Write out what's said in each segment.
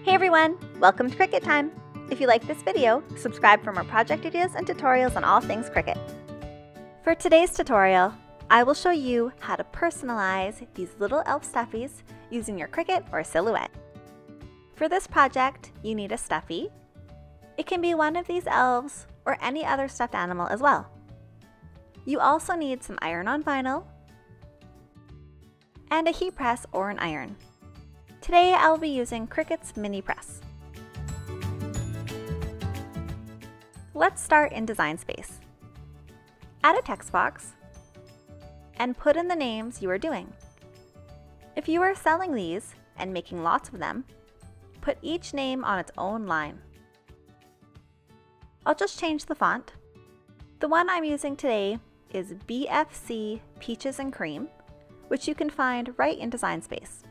Hey everyone, welcome to Cricut time. If you like this video, subscribe for more project ideas and tutorials on all things Cricut. For today's tutorial, I will show you how to personalize these little elf stuffies using your Cricut or Silhouette. For this project, you need a stuffy. It can be one of these elves or any other stuffed animal as well. You also need some iron-on vinyl and a heat press or an iron. Today I will be using Cricut's mini press. Let's start in Design Space. Add a text box and put in the names you are doing. If you are selling these and making lots of them, put each name on its own line. I'll just change the font. The one I'm using today is BFC Peaches and Cream, which you can find right in Design Space.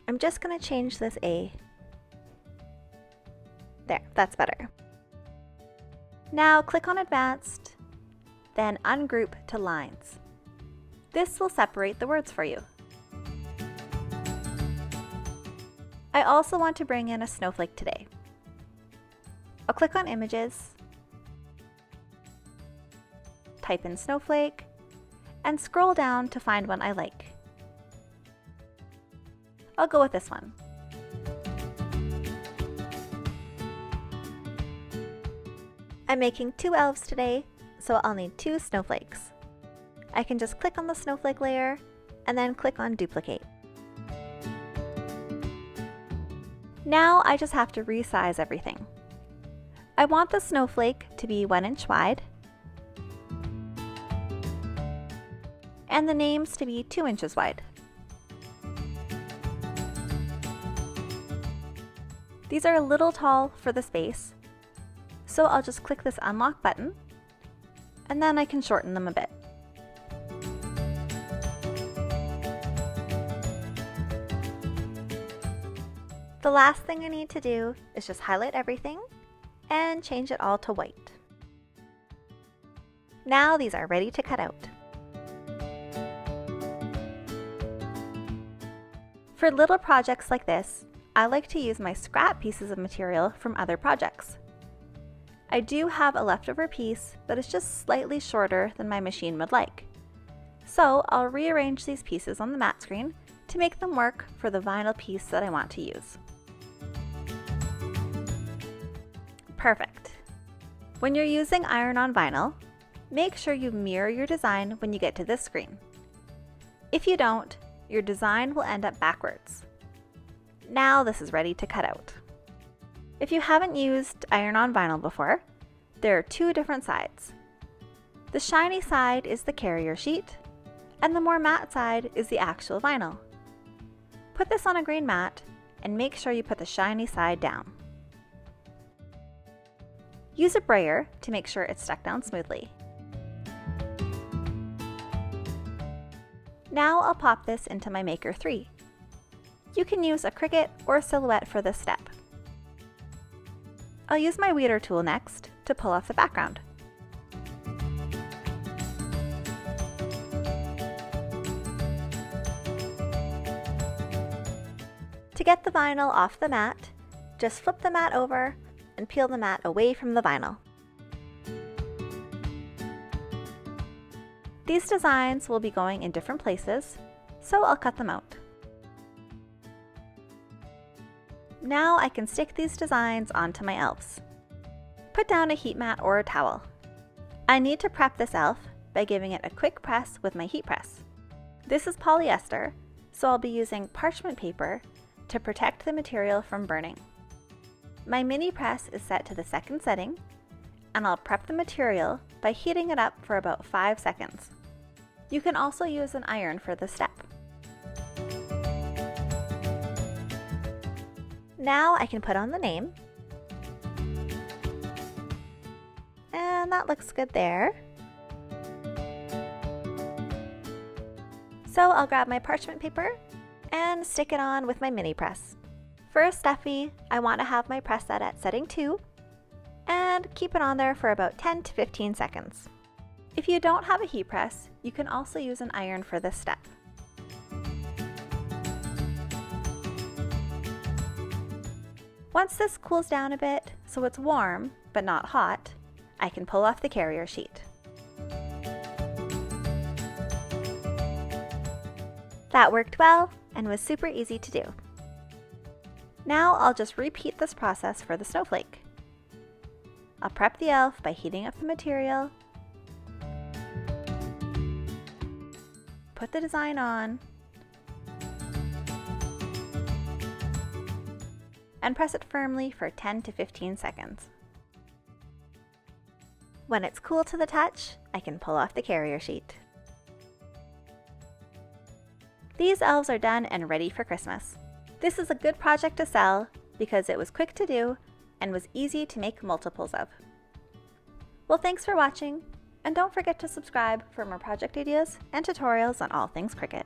I'm just going to change this A. There, that's better. Now click on Advanced, then Ungroup to Lines. This will separate the words for you. I also want to bring in a snowflake today. I'll click on Images, type in snowflake, and scroll down to find one I like. I'll go with this one. I'm making 2 elves today, so I'll need 2 snowflakes. I can just click on the snowflake layer and then click on Duplicate. Now I just have to resize everything. I want the snowflake to be 1 inch wide and the names to be 2 inches wide. These are a little tall for the space, so I'll just click this unlock button, and then I can shorten them a bit. The last thing I need to do is just highlight everything and change it all to white. Now these are ready to cut out. For little projects like this, I like to use my scrap pieces of material from other projects. I do have a leftover piece that is just slightly shorter than my machine would like. So I'll rearrange these pieces on the matte screen to make them work for the vinyl piece that I want to use. Perfect. When you're using iron-on vinyl, make sure you mirror your design when you get to this screen. If you don't, your design will end up backwards. Now this is ready to cut out. If you haven't used iron-on vinyl before, there are 2 different sides. The shiny side is the carrier sheet, and the more matte side is the actual vinyl. Put this on a green mat and make sure you put the shiny side down. Use a brayer to make sure it's stuck down smoothly. Now I'll pop this into my Maker 3. You can use a Cricut or a Silhouette for this step. I'll use my weeder tool next to pull off the background. To get the vinyl off the mat, just flip the mat over and peel the mat away from the vinyl. These designs will be going in different places, so I'll cut them out. Now I can stick these designs onto my elves. Put down a heat mat or a towel. I need to prep this elf by giving it a quick press with my heat press. This is polyester, so I'll be using parchment paper to protect the material from burning. My mini press is set to the 2nd setting, and I'll prep the material by heating it up for about 5 seconds. You can also use an iron for this step. Now I can put on the name, and that looks good there. So I'll grab my parchment paper and stick it on with my mini press. For a stuffy, I want to have my press set at setting 2 and keep it on there for about 10 to 15 seconds. If you don't have a heat press, you can also use an iron for this step. Once this cools down a bit, so it's warm but not hot, I can pull off the carrier sheet. That worked well and was super easy to do. Now I'll just repeat this process for the snowflake. I'll prep the elf by heating up the material, put the design on, and press it firmly for 10 to 15 seconds. When it's cool to the touch, I can pull off the carrier sheet. These elves are done and ready for Christmas. This is a good project to sell because it was quick to do and was easy to make multiples of. Well, thanks for watching, and don't forget to subscribe for more project ideas and tutorials on all things Cricut.